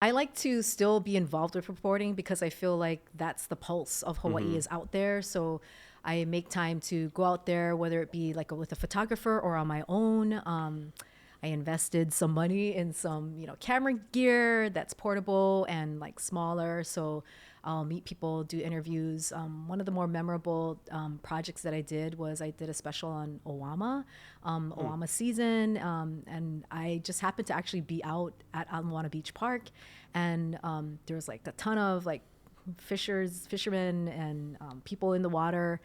I like to still be involved with reporting because I feel like that's the pulse of Hawaii is out there. So I make time to go out there, whether it be like with a photographer or on my own. I invested some money in some, camera gear that's portable and like smaller. So I'll meet people, do interviews. One of the more memorable projects that I did was I did a special on Oama season, and I just happened to actually be out at Ala Beach Park, and there was like a ton of like fishermen and people in the water.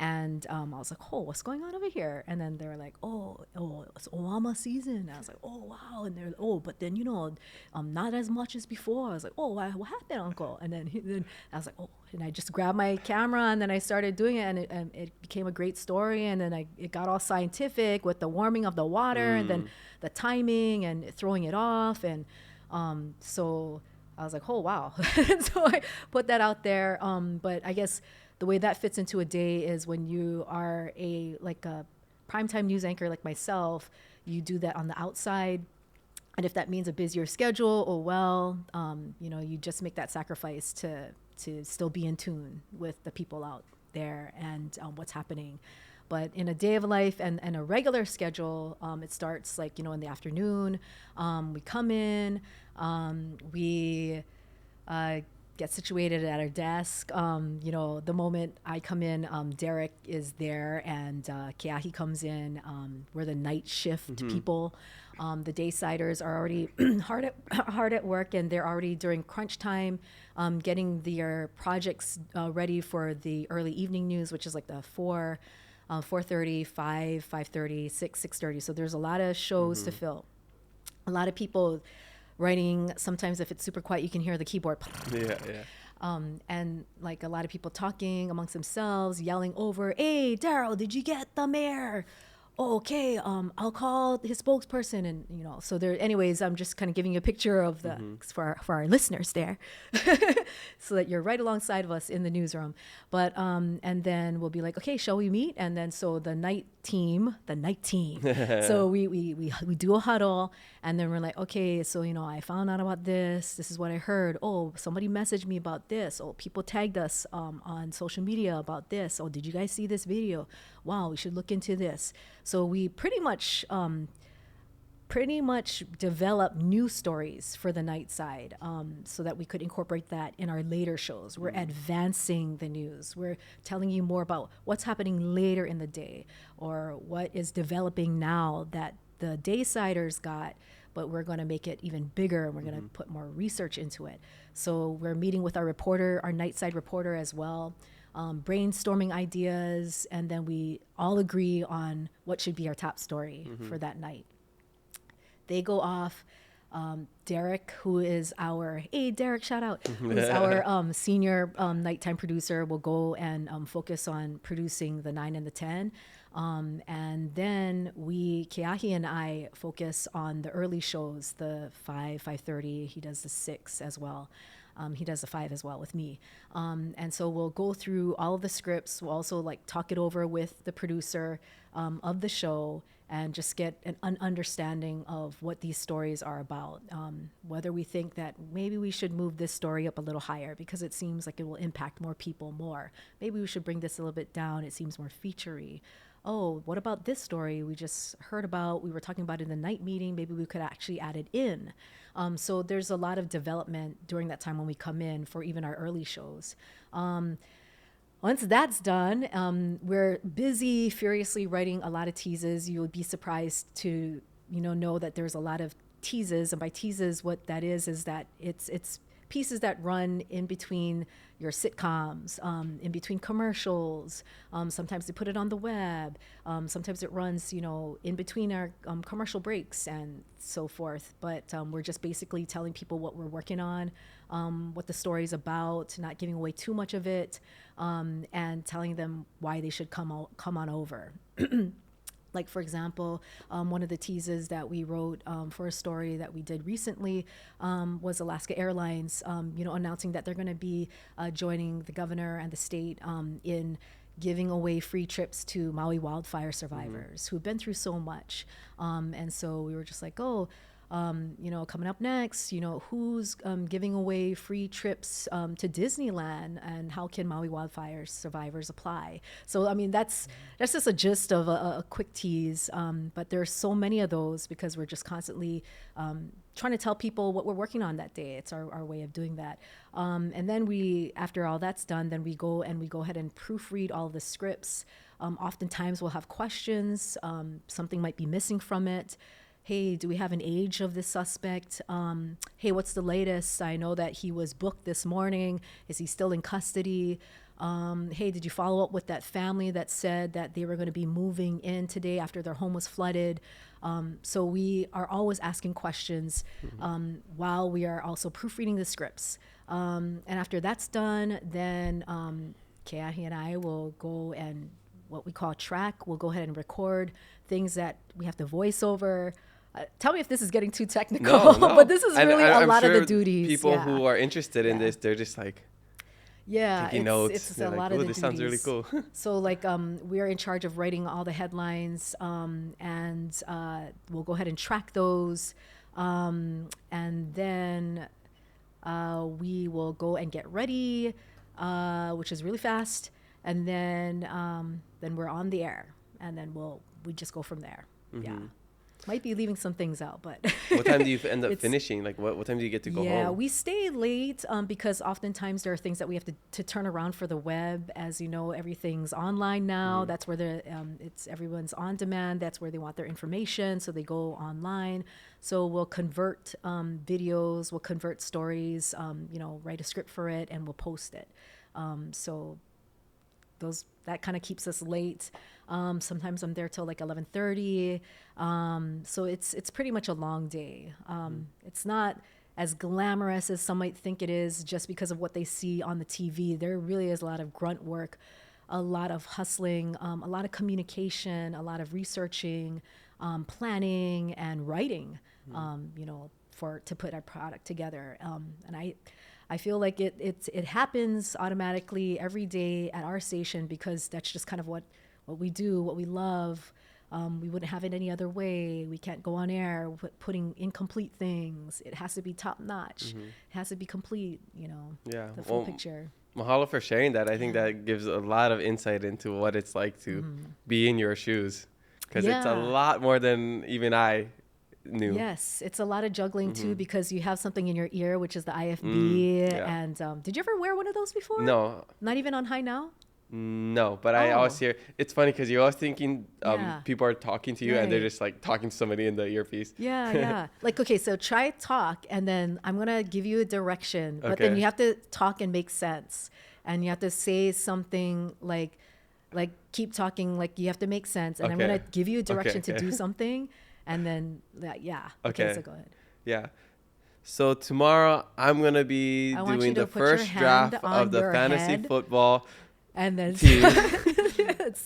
And I was like, oh, what's going on over here? And then they were like, oh, it's Oama season. And I was like, oh, wow. And they're like, oh, but then, not as much as before. I was like, oh, what happened, Uncle? And then I was like, oh, and I just grabbed my camera and then I started doing it, and it became a great story. And then it got all scientific with the warming of the water and then the timing and throwing it off. And so I was like, oh, wow. So I put that out there. But I guess the way that fits into a day is when you are a primetime news anchor like myself, you do that on the outside. And if that means a busier schedule, you just make that sacrifice to still be in tune with the people out there and what's happening. But in a day of life and a regular schedule, it starts in the afternoon. We come in, we get situated at our desk. The moment I come in, Derek is there and Keahi comes in. We're the night shift people. The day-siders are already hard at work, and they're already during crunch time, getting their projects ready for the early evening news, which is like the 4:30, 5:30, 6:30. So there's a lot of shows to fill. A lot of people writing. Sometimes if it's super quiet, you can hear the keyboard. Yeah. And like a lot of people talking amongst themselves, yelling over, "Hey, Daryl, did you get the mayor? Oh, okay, I'll call his spokesperson." And so there. Anyways, I'm just kind of giving you a picture of the for our listeners there, so that you're right alongside of us in the newsroom. But and then we'll be like, okay, shall we meet? And then so the night team. So we do a huddle, and then we're like, okay, so I found out about this. This is what I heard. Oh, somebody messaged me about this. Oh, people tagged us on social media about this. Oh, did you guys see this video? Wow, we should look into this. So we pretty much develop news stories for the night side, so that we could incorporate that in our later shows. We're advancing the news. We're telling you more about what's happening later in the day or what is developing now that the day-siders got, but we're going to make it even bigger, and we're going to put more research into it. So we're meeting with our reporter, our night side reporter as well, brainstorming ideas, and then we all agree on what should be our top story for that night. They go off. Derek, who is Derek, shout out, who's our senior nighttime producer, will go and focus on producing the 9 and the 10. And then Keahi and I focus on the early shows, the 5:30. He does the 6 as well. He does the 5 as well with me. And so we'll go through all of the scripts. We'll also talk it over with the producer of the show and just get an understanding of what these stories are about. Whether we think that maybe we should move this story up a little higher because it seems like it will impact more people more. Maybe we should bring this a little bit down. It seems more featurey. Oh, what about this story we just heard about? We were talking about in the night meeting. Maybe we could actually add it in. So there's a lot of development during that time when we come in for even our early shows. Once that's done, we're busy furiously writing a lot of teases. You'll be surprised to know that there's a lot of teases, and by teases, what that is that it's pieces that run in between your sitcoms, in between commercials. Sometimes they put it on the web. Sometimes it runs, in between our commercial breaks and so forth. But we're just basically telling people what we're working on, what the story's about, not giving away too much of it, and telling them why they should come on over. Like, for example, one of the teases that we wrote for a story that we did recently was Alaska Airlines, announcing that they're going to be joining the governor and the state in giving away free trips to Maui wildfire survivors who've been through so much. And so we were just like, Coming up next, who's giving away free trips to Disneyland, and how can Maui wildfire survivors apply? So, I mean, that's just a gist of a quick tease. But there's so many of those because we're just constantly trying to tell people what we're working on that day. It's our way of doing that. And then after all that's done, then we go ahead and proofread all the scripts. Oftentimes we'll have questions. Something might be missing from it. Hey, do we have an age of this suspect? Hey, what's the latest? I know that he was booked this morning. Is he still in custody? Hey, did you follow up with that family that said that they were going to be moving in today after their home was flooded? So we are always asking questions while we are also proofreading the scripts. And after that's done, then Keahi and I will go and what we call track. We'll go ahead and record things that we have to voice over. Tell me if this is getting too technical, No. but this is really a I'm lot sure of the duties. People who are interested in this, they're just like, taking notes. It's a They're lot like, of the this duties. sounds really cool. So like we are in charge of writing all the headlines, and we'll go ahead and track those, and then we will go and get ready, which is really fast, and then we're on the air, and then we just go from there. Yeah. Might be leaving some things out, but What time do you end up finishing? Like, what time do you get to go home? Yeah, we stay late because oftentimes there are things that we have to turn around for the web. As you know, everything's online now. That's where everyone's on demand. That's where they want their information, so they go online. So we'll convert videos, we'll convert stories, write a script for it, and we'll post it. So that kind of keeps us late. Sometimes I'm there till like 11:30. So it's pretty much a long day. It's not as glamorous as some might think it is just because of what they see on the TV. There really is a lot of grunt work, a lot of hustling, a lot of communication, a lot of researching, planning and writing, to put our product together. And I feel like it happens automatically every day at our station because that's just kind of what we do, what we love. We wouldn't have it any other way. We can't go on air putting incomplete things. It has to be top notch. It has to be complete, the full picture. Mahalo for sharing that. I think that gives a lot of insight into what it's like to be in your shoes, because it's a lot more than even I knew. Yes, it's a lot of juggling too, because you have something in your ear, which is the IFB. And did you ever wear one of those before? No. Not even on High Now? No, but I always hear, it's funny because you're always thinking people are talking to you and they're just like talking to somebody in the earpiece. Yeah. Like, okay, so try talk and then I'm going to give you a direction, but then you have to talk and make sense. And you have to say something like keep talking, like you have to make sense. And I'm going to give you a direction to do something. And then, Okay, so go ahead. Yeah. So tomorrow I'm going to be doing the first draft of the fantasy football and then team.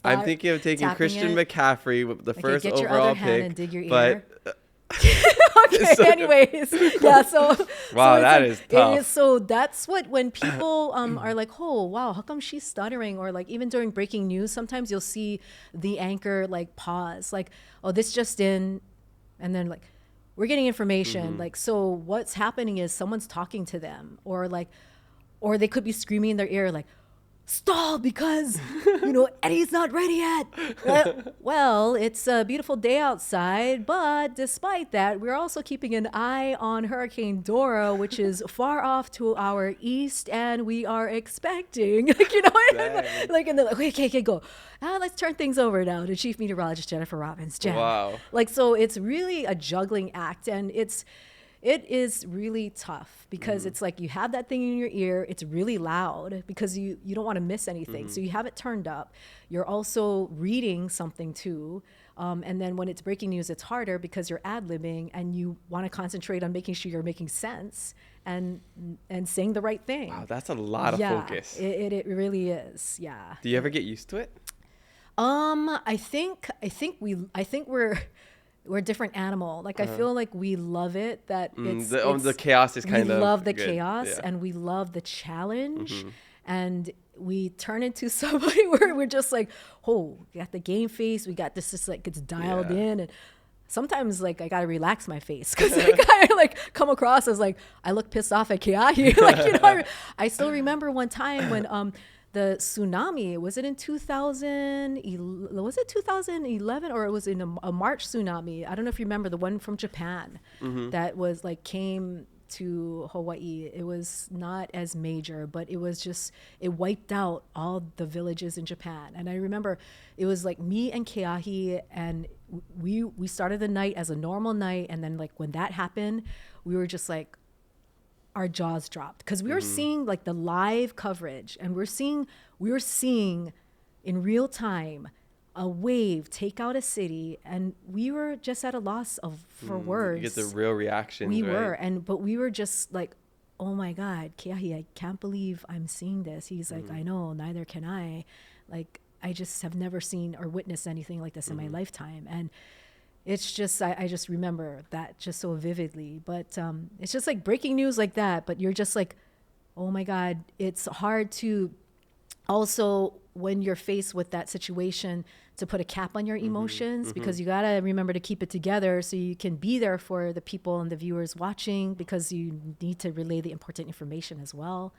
I'm thinking of taking Christian McCaffrey with the first get your overall other hand pick. and dig your but ear. Okay, anyways. Yeah, so wow, that is tough. It is, so that's when people are like, oh, wow, how come she's stuttering? Or like even during breaking news, sometimes you'll see the anchor like pause, like, oh, this just in, and then like, we're getting information. Like, so what's happening is someone's talking to them, or they could be screaming in their ear like, stall because Eddie's not ready yet. Well, it's a beautiful day outside, but despite that, we're also keeping an eye on Hurricane Dora, which is far off to our east, and we are expecting, and they're like, okay, go. Let's turn things over now to Chief Meteorologist Jennifer Robbins. Jen. Wow. So it's really a juggling act, and it is really tough because it's like you have that thing in your ear. It's really loud because you don't want to miss anything. So you have it turned up. You're also reading something too. And then when it's breaking news, it's harder because you're ad-libbing and you want to concentrate on making sure you're making sense and saying the right thing. Wow, that's a lot of focus. It really is. Yeah. Do you ever get used to it? I think we're a different animal. Like, I feel like we love it, that it's the chaos is kind of, we love the good. chaos and we love the challenge, and we turn into somebody where we're just like, oh, we got the game face, we got this, just like it's dialed in, and sometimes like I gotta relax my face because like I like come across as like I look pissed off at Keahi. Like, you know, I still remember one time when the tsunami, was it in 2011 or it was in a March tsunami? I don't know if you remember the one from Japan that was like came to Hawaii. It was not as major, but it was just, it wiped out all the villages in Japan. And I remember it was like me and Keahi, and we started the night as a normal night. And then like when that happened, we were just like, our jaws dropped because we were seeing like the live coverage, and we were seeing in real time a wave take out a city, and we were just at a loss for words. You get the real reactions. We right? were, but we were just like, oh my God, Keahi, I can't believe I'm seeing this. He's like, I know, neither can I. Like, I just have never seen or witnessed anything like this in my lifetime. And it's just, I just remember that just so vividly. But it's just like breaking news like that, but you're just like, oh my God, it's hard to also, when you're faced with that situation, to put a cap on your emotions, because you got to remember to keep it together so you can be there for the people and the viewers watching, because you need to relay the important information as well.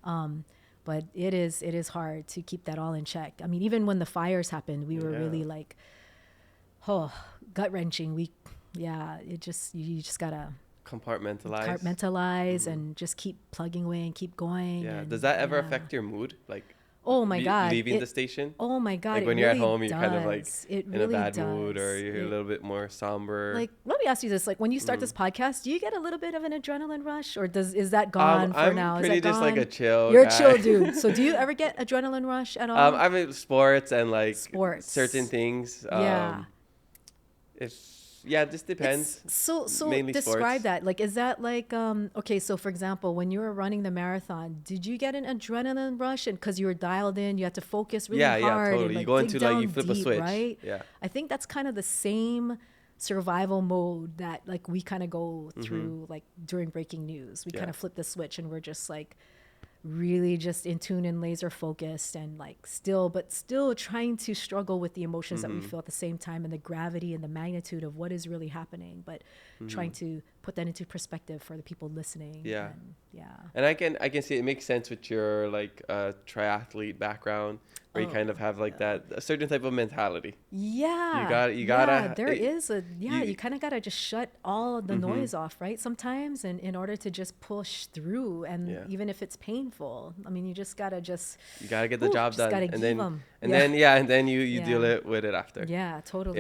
But it is hard to keep that all in check. I mean, even when the fires happened, we were really like, oh, gut wrenching. You just got to compartmentalize and just keep plugging away and keep going. Yeah. Does that ever affect your mood? Like, oh my God, leaving the station? Oh my God. Like when you're at home, you're kind of like in a bad mood, or you're a little bit more somber. Like, let me ask you this. Like, when you start this podcast, do you get a little bit of an adrenaline rush, or is that gone for now? I'm pretty just like a chill You're guy. a chill dude. So do you ever get adrenaline rush at all? I mean, sports and like certain things. It just depends. So Mainly describe sports. that. Like, is that like, okay, so for example, when you were running the marathon, did you get an adrenaline rush? And because you were dialed in, you had to focus really hard. Yeah, totally. And, like, you go into like, you flip deep, a switch. right? Yeah. I think that's kind of the same survival mode that like we kind of go through like during breaking news. We kind of flip the switch and we're just like really just in tune and laser focused, and like still trying to struggle with the emotions that we feel at the same time, and the gravity and the magnitude of what is really happening, but trying to put that into perspective for the people listening. And I can see it makes sense with your like triathlete background, where you kind of have like a certain type of mentality. You gotta you kind of gotta just shut all the noise off, right? Sometimes, and in order to just push through, and even if it's painful, I mean, you gotta get the job done, and then you deal with it after. Totally.